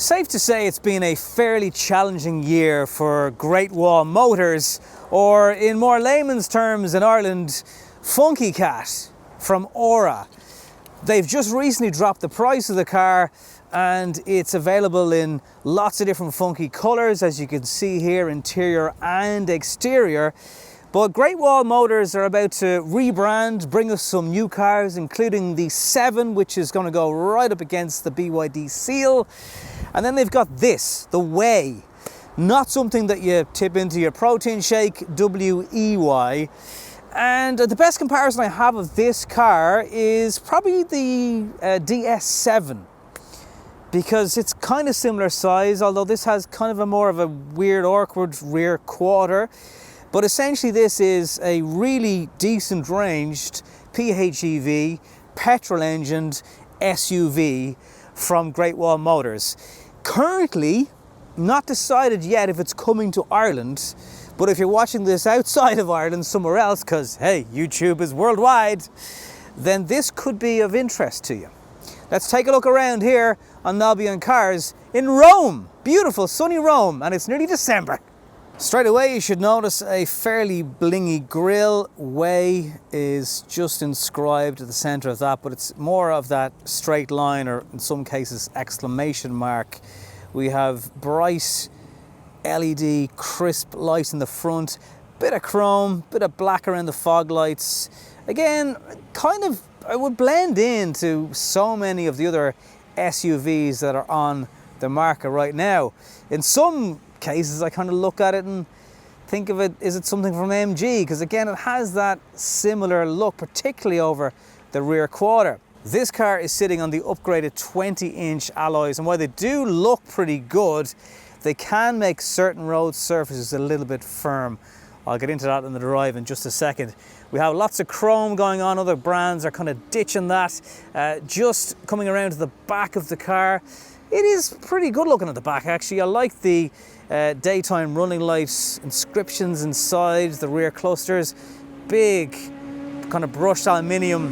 Safe to say it's been a fairly challenging year for Great Wall Motors, or in more layman's terms in Ireland, Funky Cat from Aura. They've just recently dropped the price of the car and it's available in lots of different funky colours, as you can see here, interior and exterior. But Great Wall Motors are about to rebrand, bring us some new cars, including the 7, which is going to go right up against the BYD Seal. And then they've got this, the WEY. Not something that you tip into your protein shake, WEY. And the best comparison I have of this car is probably the DS7, because it's kind of similar size, although this has kind of a more of a weird, awkward rear quarter. But essentially this is a really decent ranged PHEV, petrol-engined SUV from Great Wall Motors. Currently, not decided yet if it's coming to Ireland, but if you're watching this outside of Ireland, somewhere else, because hey, YouTube is worldwide, then this could be of interest to you. Let's take a look around here on Nobby on Cars in Rome. Beautiful sunny Rome, and it's nearly December. Straight away you should notice a fairly blingy grille. WEY is just inscribed at the centre of that, but it's more of that straight line, or in some cases exclamation mark. We have bright LED crisp lights in the front, bit of chrome, bit of black around the fog lights. Again, kind of, it would blend into so many of the other SUVs that are on the market right now. In some cases I kind of look at it and think of it, is it something from MG? Because again, it has that similar look, particularly over the rear quarter. This car is sitting on the upgraded 20-inch alloys, and while they do look pretty good, they can make certain road surfaces a little bit firm. I'll get into that in the drive in just a second. We have lots of chrome going on. Other brands are kind of ditching that. Just coming around to the back of the car, it is pretty good looking at the back, actually. I like the daytime running lights inscriptions inside, the rear clusters, big kind of brushed aluminium.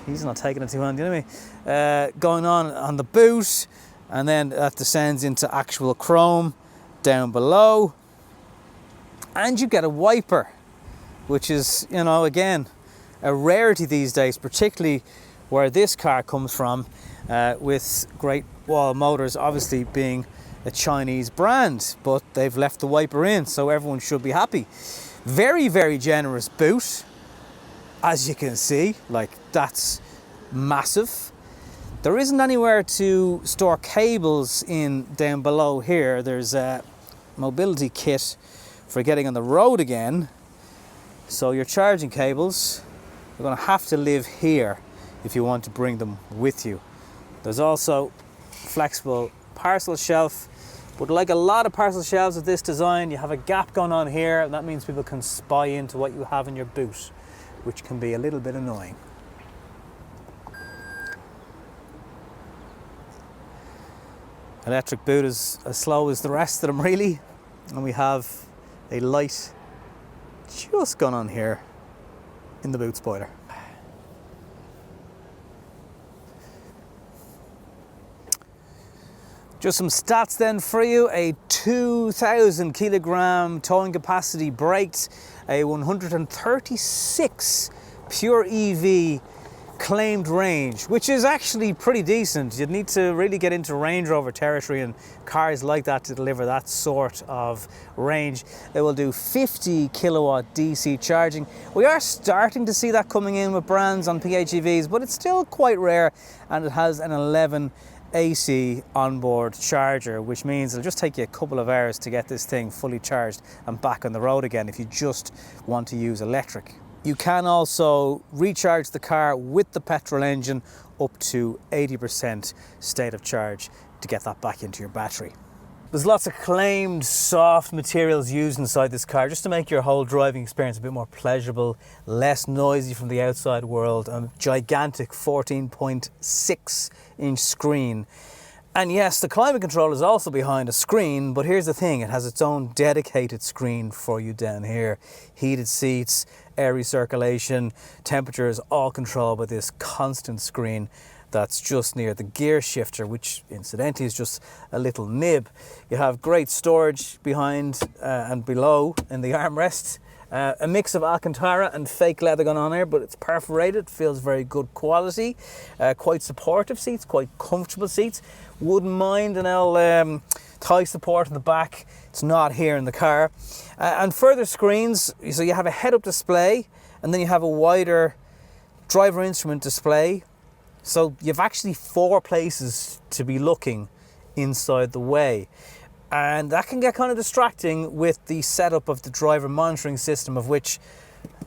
He's not taking it too handy, anyway. Going on the boot, and then that descends into actual chrome down below. And you get a wiper, which is, you know, again, a rarity these days, particularly where this car comes from, with Great Wall Motors obviously being a Chinese brand, but they've left the wiper in, so everyone should be happy. Very, very generous boot, as you can see, like that's massive. There isn't anywhere to store cables in down below here. There's a mobility kit for getting on the road again. So your charging cables are going to have to live here if you want to bring them with you. There's also flexible parcel shelf, but like a lot of parcel shelves of this design, you have a gap going on here, and that means people can spy into what you have in your boot, which can be a little bit annoying. Electric boot is as slow as the rest of them, really. And we have a light just gone on here in the boot spoiler. Just some stats then for you. A 2,000 kilogram towing capacity braked, a 136 pure EV claimed range, which is actually pretty decent. You'd need to really get into Range Rover territory and cars like that to deliver that sort of range. It will do 50 kilowatt DC charging. We are starting to see that coming in with brands on PHEVs, but it's still quite rare, and it has an 11 AC onboard charger, which means it'll just take you a couple of hours to get this thing fully charged and back on the road again if you just want to use electric. You can also recharge the car with the petrol engine up to 80% state of charge to get that back into your battery. There's lots of claimed soft materials used inside this car just to make your whole driving experience a bit more pleasurable, less noisy from the outside world. A gigantic 14.6 inch screen. And yes, the climate control is also behind a screen, but here's the thing, it has its own dedicated screen for you down here. Heated seats, air recirculation, temperatures, all controlled by this constant screen. that's just near the gear shifter, which incidentally is just a little nib. You have great storage behind and below in the armrest. A mix of Alcantara and fake leather going on here, but it's perforated, feels very good quality. Quite supportive seats, quite comfortable seats. Wouldn't mind an L thigh support in the back. It's not here in the car. And further screens, so you have a head-up display, and then you have a wider driver instrument display. So you've actually 4 places to be looking inside the Wey. And that can get kind of distracting with the setup of the driver monitoring system, of which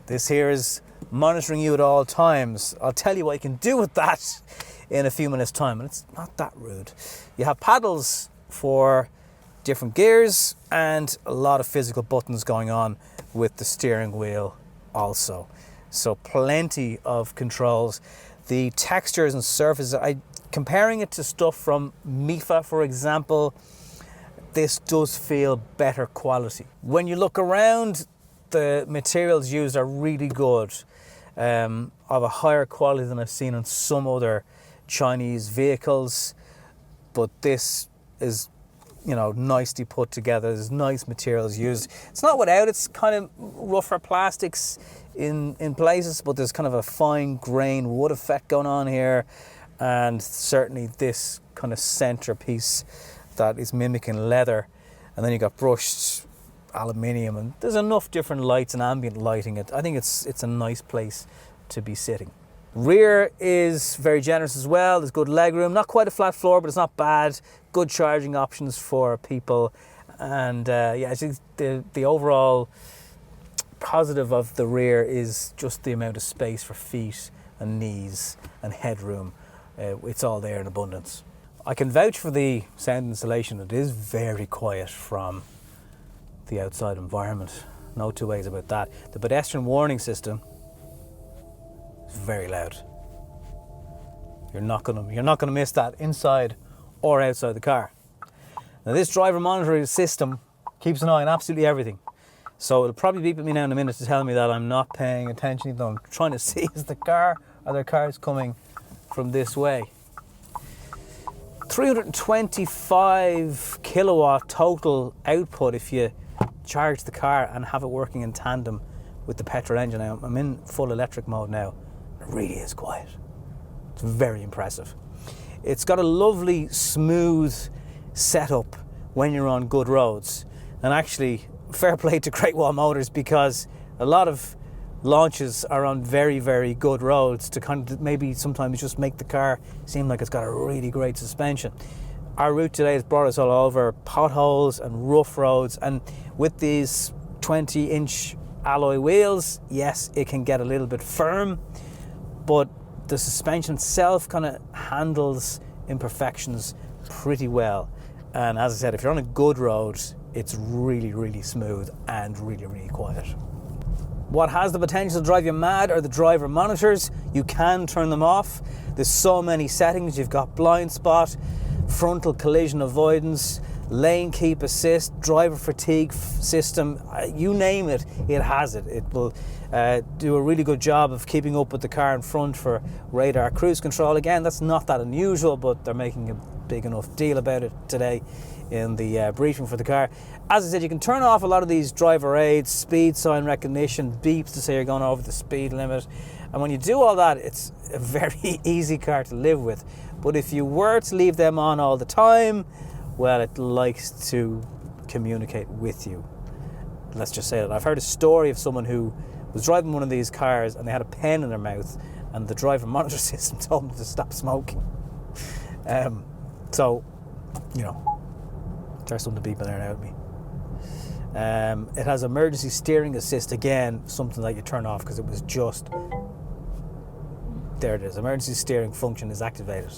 this here is monitoring you at all times. I'll tell you what you can do with that in a few minutes' time, and it's not that rude. You have paddles for different gears and a lot of physical buttons going on with the steering wheel also. So plenty of controls. The textures and surfaces, comparing it to stuff from MIFA, for example, this does feel better quality. When you look around, the materials used are really good, of a higher quality than I've seen on some other Chinese vehicles. But this is, you know, nicely put together. There's nice materials used. It's not without its kind of rougher plastics in places, but there's kind of a fine grain wood effect going on here, and certainly this kind of centerpiece that is mimicking leather, and then you got brushed aluminium, and there's enough different lights and ambient lighting. I think it's a nice place to be sitting. Rear is very generous as well. There's good legroom, not quite a flat floor, but it's not bad. Good charging options for people, and yeah, I think the overall positive of the rear is just the amount of space for feet and knees and headroom. It's all there in abundance. I can vouch for the sound installation. It is very quiet from the outside environment. No two ways about that. The pedestrian warning system is very loud. You're not gonna miss that inside or outside the car. Now this driver monitoring system keeps an eye on absolutely everything. So it'll probably beep at me now in a minute to tell me that I'm not paying attention. I'm trying to see, is the car, are there cars coming from this way? 325 kilowatt total output if you charge the car and have it working in tandem with the petrol engine. Now, I'm in full electric mode now. It really is quiet. It's very impressive. It's got a lovely smooth setup when you're on good roads. And actually, fair play to Great Wall Motors, because a lot of launches are on very, very good roads to kind of maybe sometimes just make the car seem like it's got a really great suspension. Our route today has brought us all over potholes and rough roads, and with these 20-inch alloy wheels, yes, it can get a little bit firm, but the suspension itself kind of handles imperfections pretty well. And as I said, if you're on a good road, it's really, really smooth and really, really quiet. What has the potential to drive you mad are the driver monitors. You can turn them off. There's so many settings. You've got blind spot, frontal collision avoidance, lane keep assist, driver fatigue system, you name it, it has it. It will do a really good job of keeping up with the car in front for radar cruise control. Again, that's not that unusual, but they're making a big enough deal about it today in the briefing for the car. As I said, you can turn off a lot of these driver aids, speed sign recognition, beeps to say you're going over the speed limit. And when you do all that, it's a very easy car to live with. But if you were to leave them on all the time, well, it likes to communicate with you. Let's just say that. I've heard a story of someone who was driving one of these cars and they had a pen in their mouth and the driver monitor system told them to stop smoking. So, you know, there's something beeping there now at me. It has emergency steering assist, again, something that you turn off because it was just, there it is, emergency steering function is activated.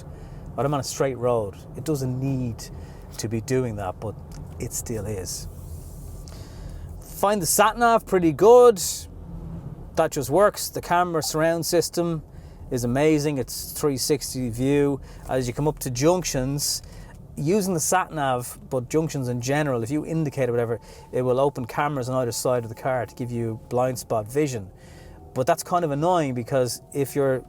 But I'm on a straight road. It doesn't need to be doing that, but it still is. Find the sat-nav pretty good. That just works. The camera surround system is amazing. It's 360 view. As you come up to junctions, using the sat-nav, but junctions in general, if you indicate or whatever, it will open cameras on either side of the car to give you blind spot vision. But that's kind of annoying because if you're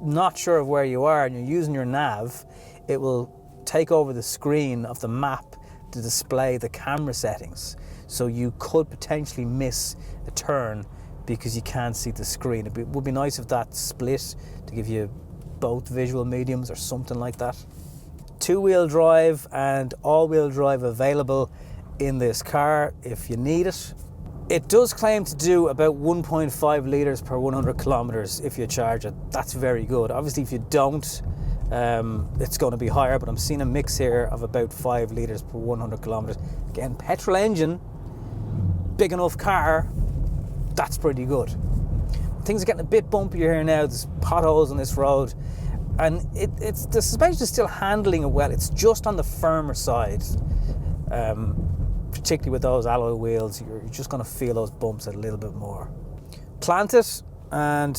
not sure of where you are and you're using your nav, it will take over the screen of the map to display the camera settings. So you could potentially miss a turn because you can't see the screen. It would be nice if that split to give you both visual mediums or something like that. Two-wheel drive and all-wheel drive available in this car if you need it. It does claim to do about 1.5 litres per 100 kilometres if you charge it. That's very good. Obviously, if you don't, it's going to be higher, but I'm seeing a mix here of about 5 litres per 100 kilometres. Again, petrol engine, big enough car, that's pretty good. Things are getting a bit bumpier here now. There's potholes on this road, and the suspension is still handling it well. It's just on the firmer side. Particularly with those alloy wheels, you're just going to feel those bumps a little bit more. Plant it and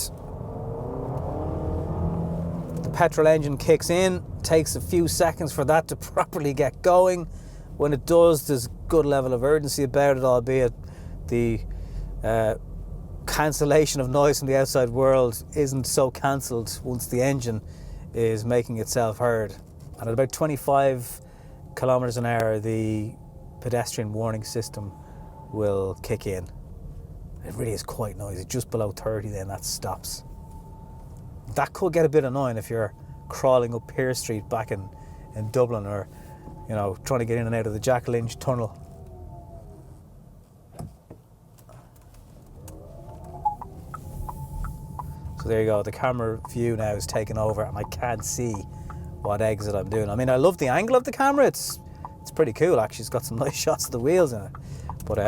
the petrol engine kicks in. Takes a few seconds for that to properly get going. When it does, there's a good level of urgency about it, albeit the cancellation of noise from the outside world isn't so cancelled once the engine is making itself heard. And at about 25 kilometers an hour, the pedestrian warning system will kick in. It really is quite noisy. Just below 30 then that stops. That could get a bit annoying if you're crawling up Pier Street back in Dublin, or trying to get in and out of the Jack Lynch tunnel. So there you go, the camera view now is taken over and I can't see what exit I'm doing. I mean, I love the angle of the camera. It's pretty cool actually. It's got some nice shots of the wheels in it, but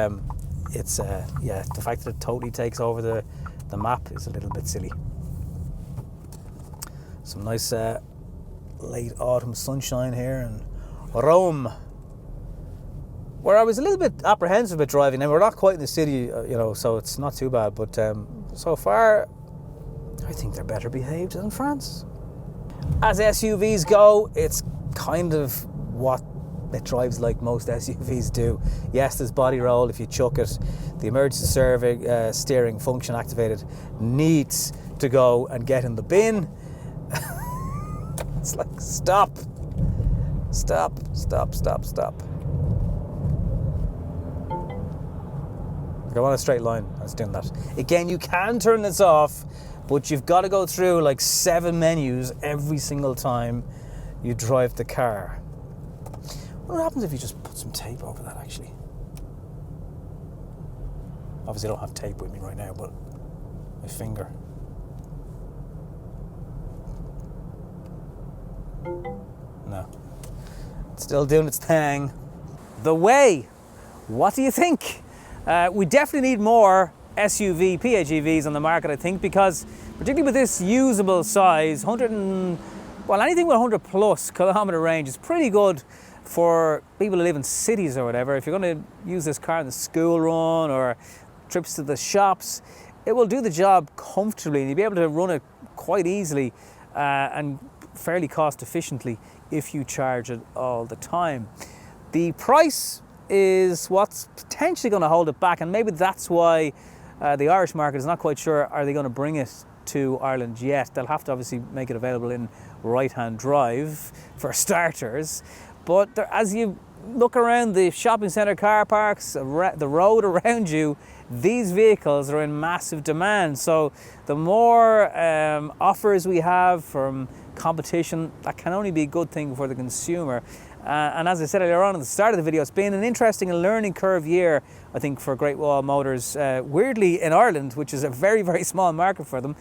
it's the fact that it totally takes over the map is a little bit silly. Some nice late autumn sunshine here in Rome, where I was a little bit apprehensive about driving. Now we're not quite in the city, so it's not too bad, but so far I think they're better behaved than France. As SUVs go, it's kind of what it drives like most SUVs do. Yes, there's body roll if you chuck it. The emergency steering function activated needs to go and get in the bin. It's like, stop. Go on a straight line. I was doing that. Again, you can turn this off, but you've got to go through like 7 menus every single time you drive the car. What happens if you just put some tape over that, actually? Obviously I don't have tape with me right now, but my finger. No. It's still doing its thing. The WEY. What do you think? We definitely need more SUV PHEVs on the market, I think, because particularly with this usable size, anything with 100 plus kilometer range is pretty good for people who live in cities or whatever. If you're going to use this car in the school run or trips to the shops, it will do the job comfortably and you'll be able to run it quite easily and fairly cost efficiently if you charge it all the time. The price is what's potentially going to hold it back, and maybe that's why the Irish market is not quite sure, are they going to bring it to Ireland yet? They'll have to obviously make it available in right-hand drive for starters, but as you look around the shopping centre car parks, the road around you, these vehicles are in massive demand. So the more offers we have from competition, that can only be a good thing for the consumer. And as I said earlier on at the start of the video, it's been an interesting and learning curve year, I think, for Great Wall Motors. Weirdly, in Ireland, which is a very, very small market for them,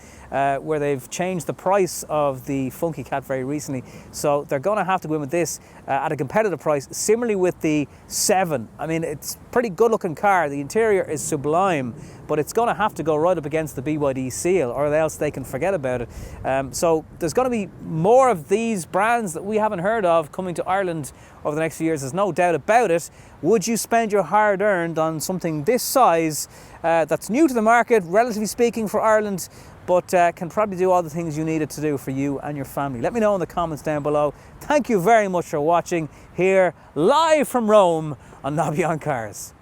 where they've changed the price of the Funky Cat very recently. So they're going to have to go in with this at a competitive price. Similarly with the 7. I mean, it's a pretty good looking car. The interior is sublime, but it's going to have to go right up against the BYD seal, or else they can forget about it. So there's going to be more of these brands that we haven't heard of coming to Ireland over the next few years. There's no doubt about it. Would you spend your hard-earned on something this size that's new to the market, relatively speaking, for Ireland, but can probably do all the things you need it to do for you and your family? Let me know in the comments down below. Thank you very much for watching here live from Rome on Nobby on Cars.